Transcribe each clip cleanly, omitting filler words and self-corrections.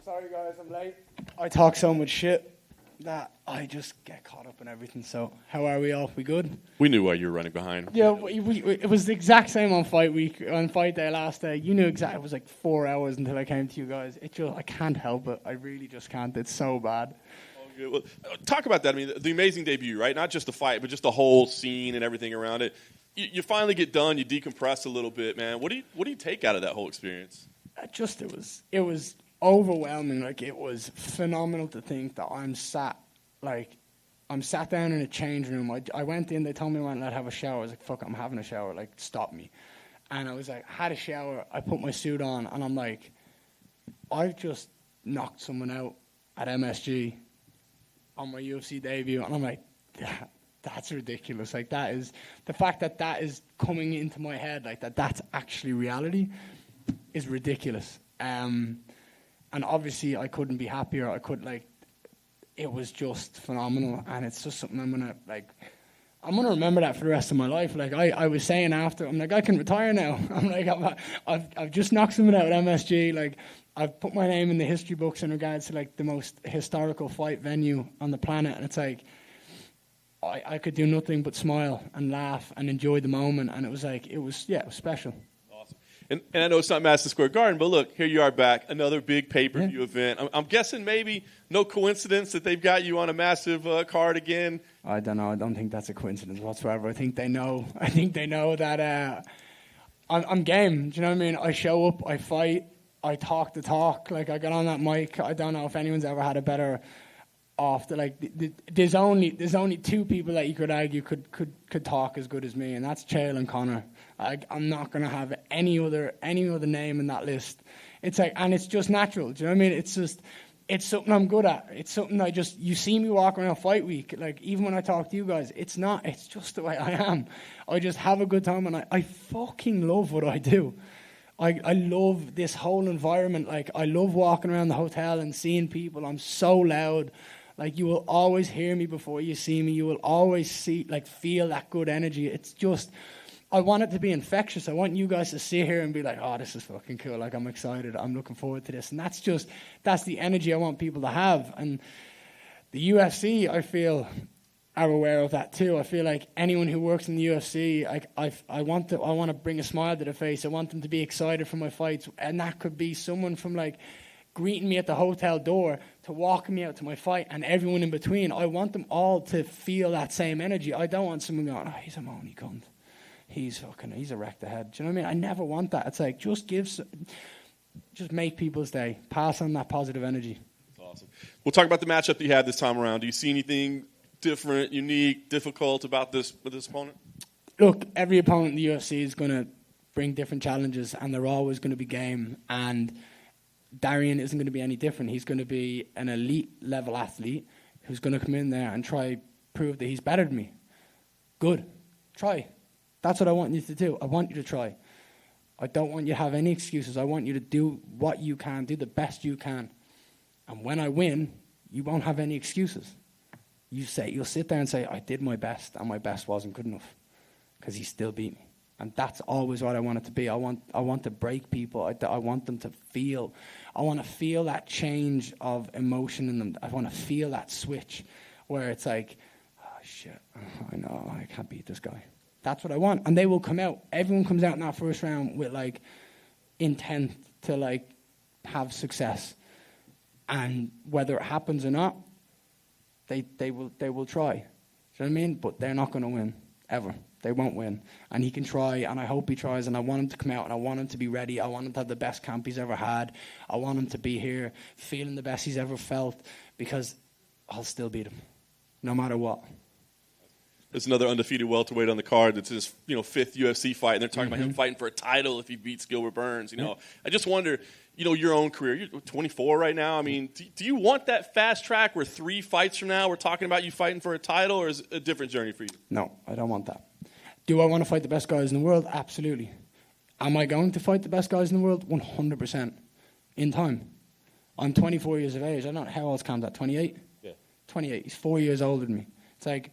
sorry guys, I'm late. I talk so much shit that I just get caught up in everything. So, how are we all? We good? We knew why you were running behind. Yeah, it was the exact same on fight week, on fight day last day. You knew exactly. It was like 4 hours until I came to you guys. I can't help it. I really just can't. It's so bad. Well, talk about that. I mean, the amazing debut, right? Not just the fight, but just the whole scene and everything around it. You finally get done. You decompress a little bit, man. What do you take out of that whole experience? It was overwhelming. Like, it was phenomenal to think that I'm sat down in a change room. I went in. They told me I wasn't allowed to have a shower. I was like, fuck it, I'm having a shower. Like, stop me. And I was like, had a shower. I put my suit on, and I'm like, I've just knocked someone out at MSG on my UFC debut, and I'm like, that's ridiculous. Like, that is the fact that is coming into my head, like that's actually reality, is ridiculous. And obviously, I couldn't be happier. It was just phenomenal, and it's just something I'm gonna remember that for the rest of my life. Like I was saying after, I'm like, I can retire now. I'm like, I've just knocked someone out at MSG. Like, I've put my name in the history books in regards to like the most historical fight venue on the planet, and it's like I could do nothing but smile and laugh and enjoy the moment, and it was special. Awesome. And I know it's not Madison Square Garden, but look, here you are back, another big pay-per-view event. I'm guessing maybe no coincidence that they've got you on a massive card again. I don't know. I don't think that's a coincidence whatsoever. I think they know. I think they know that I'm game. Do you know what I mean? I show up, I fight, I talk the talk. Like, I got on that mic. I don't know if anyone's ever had a better off. There's only two people that you could argue could talk as good as me, and that's Chael and Connor. I'm not gonna have any other name in that list. It's like, and it's just natural. Do you know what I mean? It's something I'm good at. It's something you see me walk around fight week. Like, even when I talk to you guys, it's just the way I am. I just have a good time, and I fucking love what I do. I love this whole environment. Like, I love walking around the hotel and seeing people. I'm so loud. Like, you will always hear me before you see me. You will always feel that good energy. It's just, I want it to be infectious. I want you guys to sit here and be like, oh, this is fucking cool. Like, I'm excited. I'm looking forward to this. And that's the energy I want people to have. And the UFC, I feel, are aware of that too. I feel like anyone who works in the UFC, I want to bring a smile to their face. I want them to be excited for my fights. And that could be someone from like greeting me at the hotel door to walking me out to my fight, and everyone in between. I want them all to feel that same energy. I don't want someone going, oh, he's a moany cunt. He's a wrecked ahead. Do you know what I mean? I never want that. It's like, just make people's day. Pass on that positive energy. That's awesome. We'll talk about the matchup that you had this time around. Do you see anything different, unique, difficult about this opponent? Look, every opponent in the UFC is going to bring different challenges, and they're always going to be game. And Darian isn't going to be any different. He's going to be an elite level athlete who's going to come in there and try prove that he's better than me. Good. Try. That's what I want you to do. I want you to try. I don't want you to have any excuses. I want you to do what you can, do the best you can. And when I win, you won't have any excuses. You'll sit there and say, I did my best, and my best wasn't good enough, because he still beat me. And that's always what I want it to be. I want to break people. I want them to feel. I want to feel that change of emotion in them. I want to feel that switch where it's like, oh, shit, I know, I can't beat this guy. That's what I want. And they will come out. Everyone comes out in that first round with, like, intent to, like, have success. And whether it happens or not, they will try. Do you know what I mean? But they're not going to win, ever. They won't win. And he can try, and I hope he tries, and I want him to come out, and I want him to be ready. I want him to have the best camp he's ever had. I want him to be here feeling the best he's ever felt, because I'll still beat him, no matter what. There's another undefeated welterweight on the card that's his fifth UFC fight, and they're talking about him fighting for a title if he beats Gilbert Burns. I just wonder, your own career. You're 24 right now. I mean, do you want that fast track where 3 fights from now we're talking about you fighting for a title, or is it a different journey for you? No, I don't want that. Do I want to fight the best guys in the world? Absolutely. Am I going to fight the best guys in the world? 100%. In time. I'm 24 years of age. I don't know how old's Cam's at, 28? Yeah. 28. He's 4 years older than me. It's like,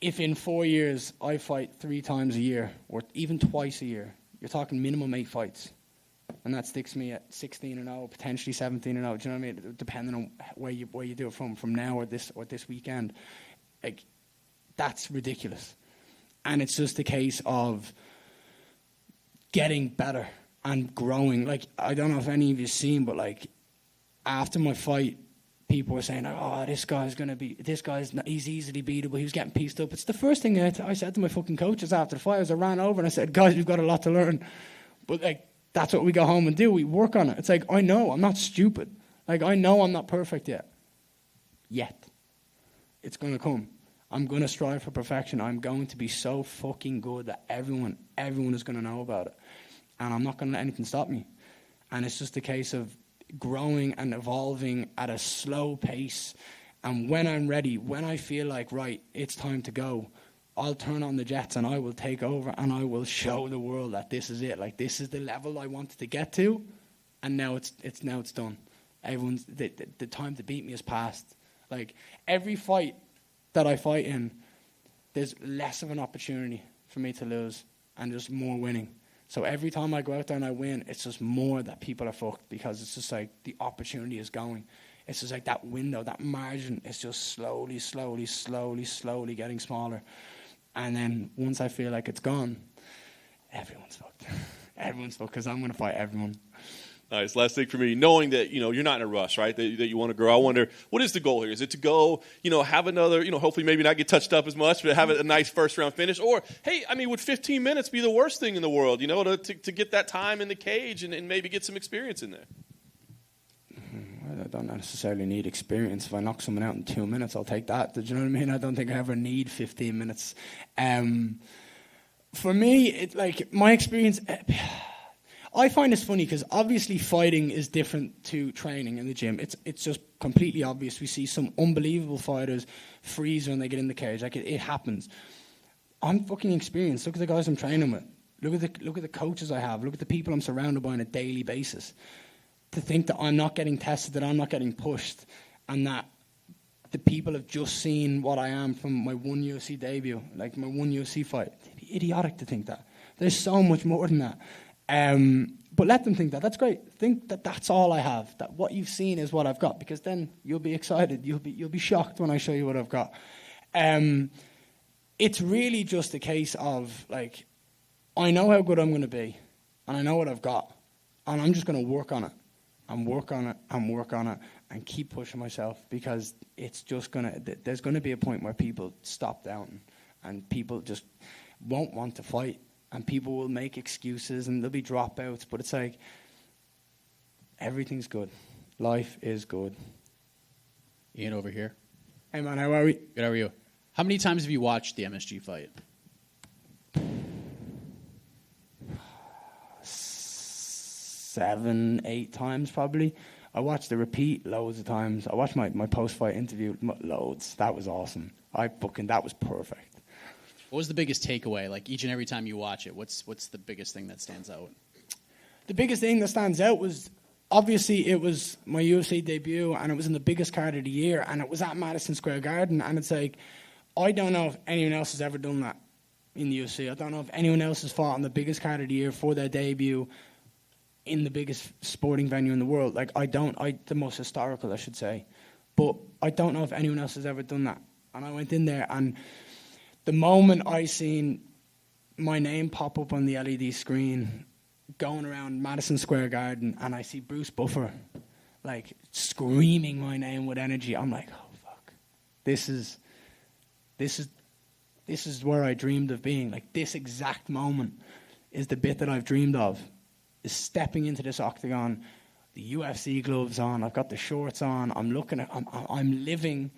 if in 4 years I fight 3 times a year, or even twice a year, you're talking minimum 8 fights. and that sticks me at 16-0, potentially 17-0. Do you know what I mean? Depending on where you do it from now or this weekend, like that's ridiculous. And it's just a case of getting better and growing. Like, I don't know if any of you've seen, but like after my fight, people were saying, "Oh, he's easily beatable. He was getting pieced up." It's the first thing I said to my fucking coaches after the fight. I ran over and I said, "Guys, we've got a lot to learn." But like, that's what we go home and do. We work on it. It's like, I know I'm not stupid. Like, I know I'm not perfect yet. It's going to come. I'm going to strive for perfection. I'm going to be so fucking good that everyone is going to know about it. And I'm not going to let anything stop me. And it's just a case of growing and evolving at a slow pace. And when I'm ready, when I feel like, right, it's time to go, I'll turn on the jets and I will take over and I will show the world that this is it. Like, this is the level I wanted to get to, and now it's done. Everyone's the time to beat me has passed. Like, every fight that I fight in, there's less of an opportunity for me to lose and just more winning. So every time I go out there and I win, it's just more that people are fucked, because it's just like the opportunity is going. It's just like that window, that margin is just slowly getting smaller. And then once I feel like it's gone, everyone's fucked. Everyone's fucked, because I'm going to fight everyone. Nice. Last thing for me, knowing that, you're not in a rush, right, that you want to grow. I wonder, what is the goal here? Is it to go, have another, hopefully maybe not get touched up as much, but have a nice first-round finish? Or, hey, I mean, would 15 minutes be the worst thing in the world, to get that time in the cage and maybe get some experience in there? I don't necessarily need experience. If I knock someone out in 2 minutes, I'll take that. Do you know what I mean? I don't think I ever need 15 minutes. For me, it's like my experience... I find this funny because obviously fighting is different to training in the gym. It's just completely obvious. We see some unbelievable fighters freeze when they get in the cage. Like, it happens. I'm fucking experienced. Look at the guys I'm training with. Look at the coaches I have. Look at the people I'm surrounded by on a daily basis. To think that I'm not getting tested, that I'm not getting pushed, and that the people have just seen what I am from my one UFC debut, like my one UFC fight. It'd be idiotic to think that. There's so much more than that. But let them think that. That's great. Think that that's all I have. That what you've seen is what I've got, because then you'll be excited. You'll be shocked when I show you what I've got. It's really just a case of, like, I know how good I'm going to be, and I know what I've got, and I'm just going to work on it, and work on it, and work on it, and keep pushing myself, because it's just there's going to be a point where people stop doubting, and people just won't want to fight. And people will make excuses and there'll be dropouts. But it's like, everything's good. Life is good. Ian over here. Hey, man, how are we? Good, how are you? How many times have you watched the MSG fight? 7, 8 times probably. I watched the repeat loads of times. I watched my post-fight interview loads. That was awesome. That was perfect. What was the biggest takeaway? Like, each and every time you watch it, what's the biggest thing that stands out? The biggest thing that stands out was, obviously, it was my UFC debut, and it was in the biggest card of the year, and it was at Madison Square Garden. And it's like, I don't know if anyone else has ever done that in the UFC. I don't know if anyone else has fought on the biggest card of the year for their debut in the biggest sporting venue in the world. Like, the most historical, I should say. But I don't know if anyone else has ever done that. And I went in there, and the moment I seen my name pop up on the LED screen going around Madison Square Garden, and I see Bruce Buffer, like, screaming my name with energy, I'm like, oh, fuck. This is where I dreamed of being. Like, this exact moment is the bit that I've dreamed of, is stepping into this octagon, the UFC gloves on, I've got the shorts on, I'm living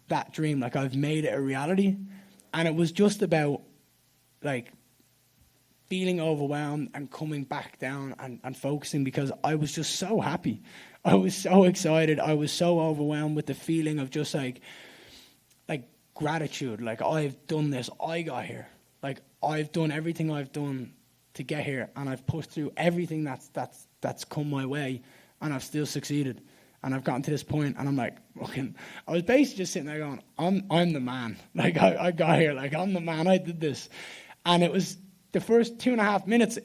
that dream. Like, I've made it a reality. And it was just about, like, feeling overwhelmed and coming back down and focusing, because I was just so happy. I was so excited. I was so overwhelmed with the feeling of just, like gratitude. Like, I've done this. I got here. Like, I've done everything I've done to get here, and I've pushed through everything that's come my way, and I've still succeeded. And I've gotten to this point, and I'm like, fucking, I was basically just sitting there going, I'm the man. Like, I got here. Like, I'm the man. I did this. And it was the first 2.5 minutes,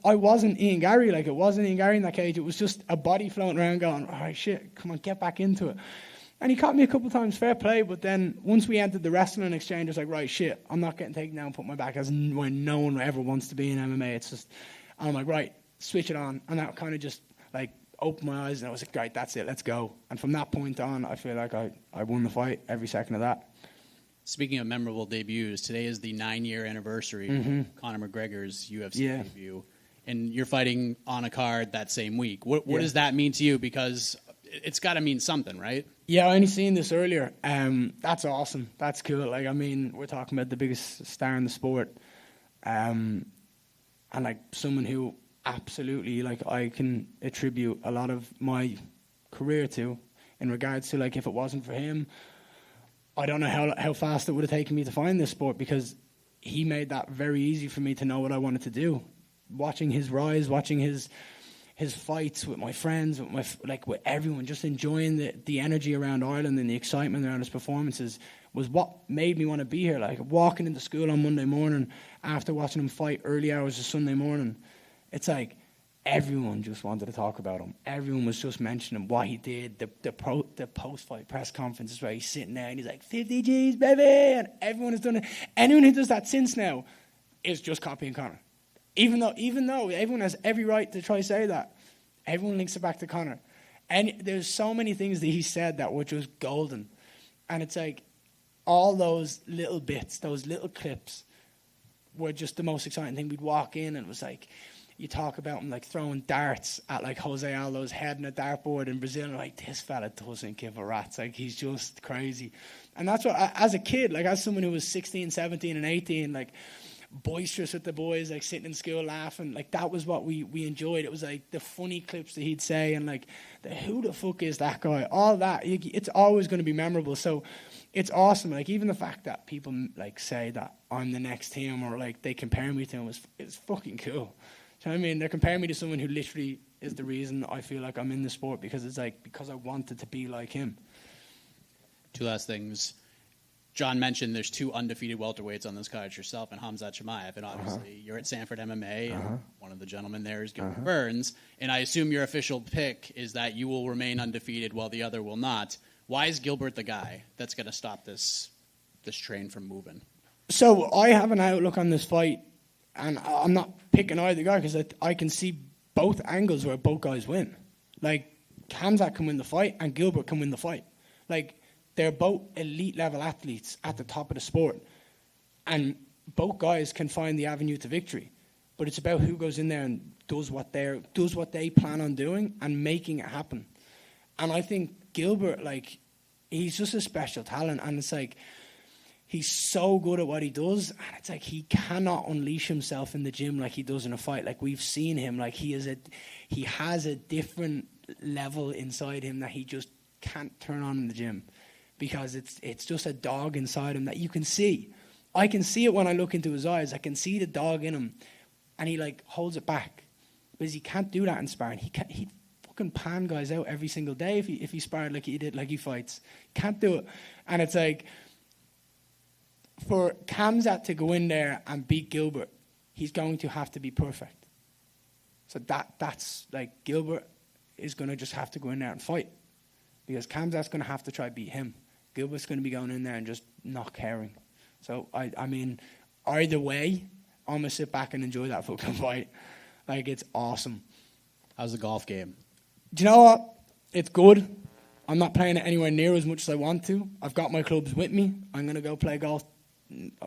I wasn't Ian Garry. Like, it wasn't Ian Garry in that cage. It was just a body floating around going, all right, shit, come on, get back into it. And he caught me a couple of times, fair play. But then once we entered the wrestling exchange, I was like, right, shit, I'm not getting taken down and put my back. As when no one ever wants to be in MMA. It's just, I'm like, right, switch it on. And that kind of just, like, opened my eyes. And I was like, right, that's it, let's go. And from that point on, I feel like I won the fight every second of that. Speaking of memorable debuts, today is the 9-year anniversary of Conor McGregor's UFC debut. And you're fighting on a card that same week. What does that mean to you? Because it's got to mean something, right? Yeah, I only seen this earlier. That's awesome. That's cool. Like, I mean, we're talking about the biggest star in the sport. And, like, someone who absolutely, like, I can attribute a lot of my career to in regards to, like, if it wasn't for him, I don't know how fast it would have taken me to find this sport, because he made that very easy for me to know what I wanted to do. Watching his rise, watching his fights with my friends, with everyone, just enjoying the energy around Ireland and the excitement around his performances was what made me want to be here. Like, walking into school on Monday morning after watching him fight early hours of Sunday morning, it's like everyone just wanted to talk about him. Everyone was just mentioning what he did. The post-fight press conferences where he's sitting there and he's like, 50 G's, baby! And everyone has done it. Anyone who does that since now is just copying Conor. Even though everyone has every right to try to say that, everyone links it back to Conor. And there's so many things that he said that were just golden. And it's like all those little bits, those little clips were just the most exciting thing. We'd walk in and it was like, you talk about him like throwing darts at like Jose Aldo's head in a dartboard in Brazil, and like, this fella doesn't give a rat's. Like, he's just crazy. And that's what, as a kid, like as someone who was 16, 17 and 18, like boisterous with the boys, like sitting in school laughing, like that was what we enjoyed. It was like the funny clips that he'd say and like who the fuck is that guy, all that. It's always going to be memorable. So it's awesome. Like, even the fact that people like say that I'm the next him, or like they compare me to him, is fucking cool. You know what I mean? They're comparing me to someone who literally is the reason I feel like I'm in the sport, because it's like, because I wanted to be like him. Two last things. John mentioned there's 2 undefeated welterweights on this card, yourself and Khamzat Chimaev, and obviously you're at Sanford MMA, and one of the gentlemen there is Gilbert Burns, and I assume your official pick is that you will remain undefeated while the other will not. Why is Gilbert the guy that's going to stop this train from moving? So I have an outlook on this fight, and I'm not picking either guy, because I can see both angles where both guys win. Like, Khamzat can win the fight, and Gilbert can win the fight. Like, they're both elite-level athletes at the top of the sport. And both guys can find the avenue to victory. But it's about who goes in there and does what they plan on doing and making it happen. And I think Gilbert, like, he's just a special talent. And it's like, he's so good at what he does, and it's like he cannot unleash himself in the gym like he does in a fight. Like, we've seen him, like he has a different level inside him that he just can't turn on in the gym, because it's just a dog inside him that you can see. I can see it when I look into his eyes. I can see the dog in him, and he like holds it back, because he can't do that in sparring. He fucking pan guys out every single day if he sparred like he did, like he fights. Can't do it. And it's like, for Khamzat to go in there and beat Gilbert, he's going to have to be perfect. So that's like, Gilbert is going to just have to go in there and fight, because Khamzat's going to have to try to beat him. Gilbert's going to be going in there and just not caring. So, I mean, either way, I'm going to sit back and enjoy that fucking fight. Like, it's awesome. How's the golf game? Do you know what? It's good. I'm not playing it anywhere near as much as I want to. I've got my clubs with me. I'm going to go play golf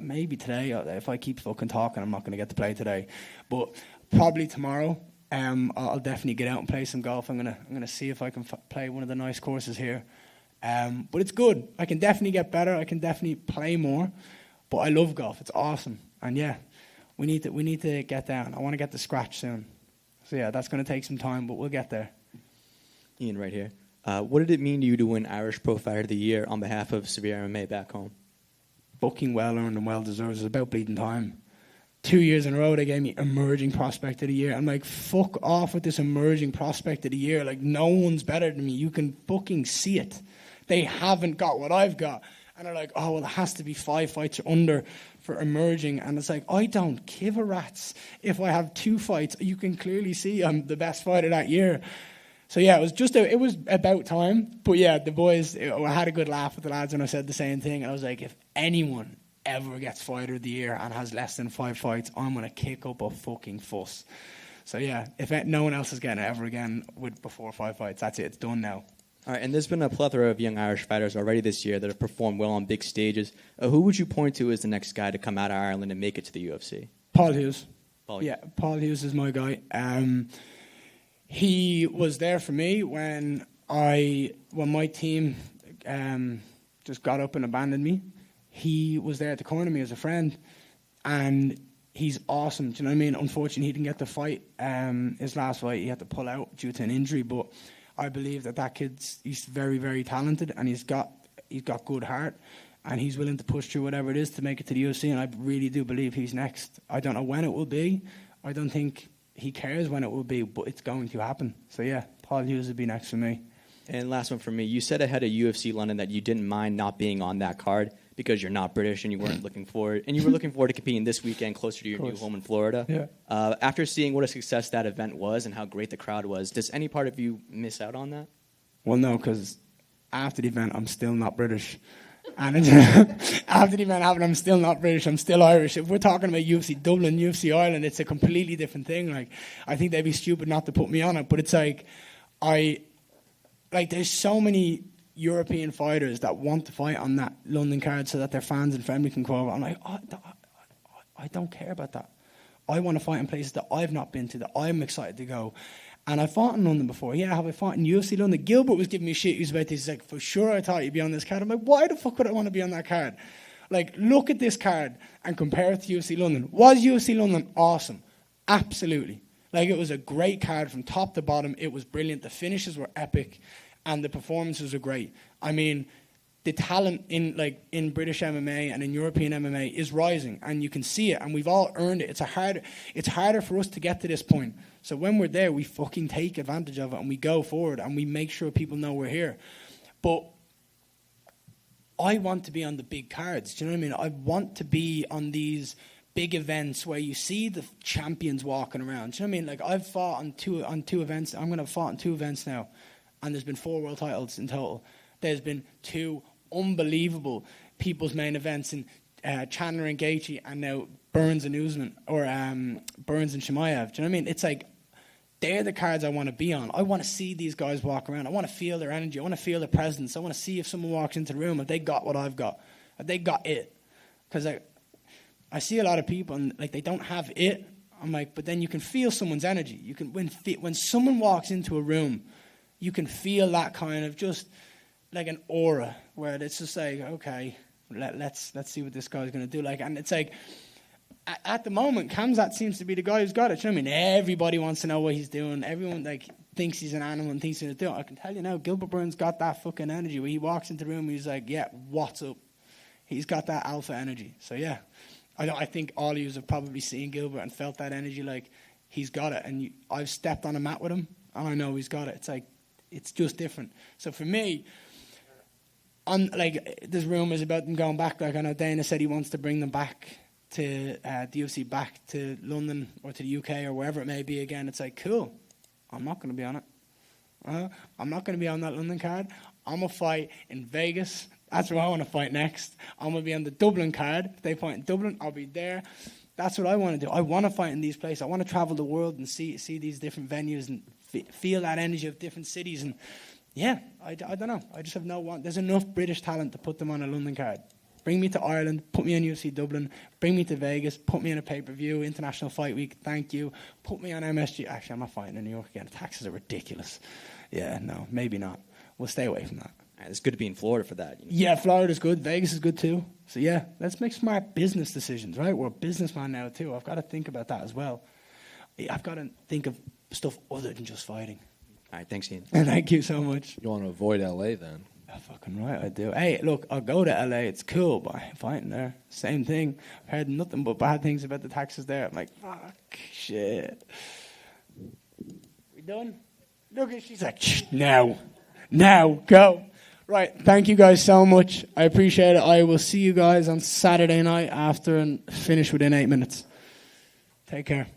maybe today. If I keep fucking talking, I'm not going to get to play today. But probably tomorrow, I'll definitely get out and play some golf. I'm gonna see if I can play one of the nice courses here. But it's good. I can definitely get better. I can definitely play more. But I love golf. It's awesome. And yeah, we need to get down. I want to get to scratch soon. So yeah, that's going to take some time, but we'll get there. Ian, right here. What did it mean to you to win Irish Pro Fighter of the Year on behalf of Severe MMA back home? Fucking well-earned and well-deserved. It's about bleeding time. 2 years in a row, they gave me Emerging Prospect of the Year. I'm like, fuck off with this Emerging Prospect of the Year. Like, no one's better than me. You can fucking see it. They haven't got what I've got. And they're like, oh, well, it has to be 5 fights or under for emerging. And it's like, I don't give a rat's if I have 2 fights. You can clearly see I'm the best fighter that year. So, yeah, it was about time. But, yeah, the boys, I had a good laugh with the lads when I said the same thing. I was like, if anyone ever gets fighter of the year and has less than 5 fights, I'm going to kick up a fucking fuss. So, yeah, if no one else is getting it ever again before 5 fights, that's it. It's done now. All right, and there's been a plethora of young Irish fighters already this year that have performed well on big stages. Who would you point to as the next guy to come out of Ireland and make it to the UFC? Paul Hughes. Paul Hughes is my guy. He was there for me when my team just got up and abandoned me. He was there to corner me as a friend, and he's awesome. Do you know what I mean? Unfortunately, he didn't get to fight his last fight. He had to pull out due to an injury, but I believe that he's very, very talented, and he's got good heart, and he's willing to push through whatever it is to make it to the UFC, and I really do believe he's next. I don't know when it will be. I don't think he cares when it will be, but it's going to happen. So, yeah, Paul Hughes would be next for me. And last one for me. You said ahead of UFC London that you didn't mind not being on that card because you're not British and you weren't looking forward. And you were looking forward to competing this weekend closer to your new home in Florida. Yeah. After seeing what a success that event was and how great the crowd was, does any part of you miss out on that? Well, no, because after the event, I'm still not British. And after the event happened, I'm still not British. I'm still Irish. If we're talking about UFC Dublin, UFC Ireland, it's a completely different thing. Like, I think they'd be stupid not to put me on it. But it's like, there's so many European fighters that want to fight on that London card so that their fans and family can go over. I'm like, I don't care about that. I want to fight in places that I've not been to, that I'm excited to go. And I fought in London before. Yeah, have I fought in UFC London? Gilbert was giving me shit. He was about this. He's like, for sure I thought you'd be on this card. I'm like, why the fuck would I want to be on that card? Like, look at this card and compare it to UFC London. Was UFC London awesome? Absolutely. Like, it was a great card from top to bottom. It was brilliant. The finishes were epic. And the performances were great. I mean, the talent in British MMA and in European MMA is rising, and you can see it, and we've all earned it. It's harder for us to get to this point. So when we're there, we fucking take advantage of it, and we go forward, and we make sure people know we're here. But I want to be on the big cards. Do you know what I mean? I want to be on these big events where you see the champions walking around. Do you know what I mean? Like, I've fought on two events. I'm going to fight on 2 events now, and there's been 4 world titles in total. There's been 2 unbelievable people's main events in Chandler and Gaethje, and now Burns and Usman, or Burns and Chimaev. Do you know what I mean? It's like, they're the cards I want to be on. I want to see these guys walk around. I want to feel their energy. I want to feel their presence. I want to see if someone walks into the room, if they got what I've got, if they got it. Because I see a lot of people, and like, they don't have it. I'm like, but then you can feel someone's energy. You can when someone walks into a room, you can feel that kind of just like an aura where it's just like, okay, let's see what this guy's going to do. Like, and it's like, at the moment, Khamzat seems to be the guy who's got it. You know what I mean? Everybody wants to know what he's doing. Everyone thinks he's an animal and thinks he's doing it. I can tell you now, Gilbert Burns got that fucking energy where he walks into the room, he's like, yeah, what's up? He's got that alpha energy. So yeah, I think all of you have probably seen Gilbert and felt that energy. Like, he's got it, and I've stepped on a mat with him, and I know he's got it. It's like, it's just different. So for me, there's rumors about them going back. Like, I know Dana said he wants to bring them back to the UFC, back to London or to the UK or wherever it may be again. It's like, cool. I'm not going to be on it. I'm not going to be on that London card. I'm going to fight in Vegas. That's where I want to fight next. I'm going to be on the Dublin card. If they fight in Dublin, I'll be there. That's what I want to do. I want to fight in these places. I want to travel the world and see these different venues and feel that energy of different cities. And yeah, I don't know. I just have no want. There's enough British talent to put them on a London card. Bring me to Ireland, put me on UFC Dublin, bring me to Vegas, put me on a pay-per-view, International Fight Week, thank you. Put me on MSG. Actually, I'm not fighting in New York again. The taxes are ridiculous. Yeah, no, maybe not. We'll stay away from that. It's good to be in Florida for that. You know? Yeah, Florida's good. Vegas is good too. So yeah, let's make smart business decisions, right? We're a businessman now too. I've got to think about that as well. I've got to think of stuff other than just fighting. All right, thanks, Ian. Thank you so much. You want to avoid LA then? Oh, fucking right, I do. Hey, look, I'll go to LA. It's cool, but I'm fighting there. Same thing. I've heard nothing but bad things about the taxes there. I'm like, fuck, shit. We done? Look, she's like, now, go. Right. Thank you guys so much. I appreciate it. I will see you guys on Saturday night after and finish within 8 minutes. Take care.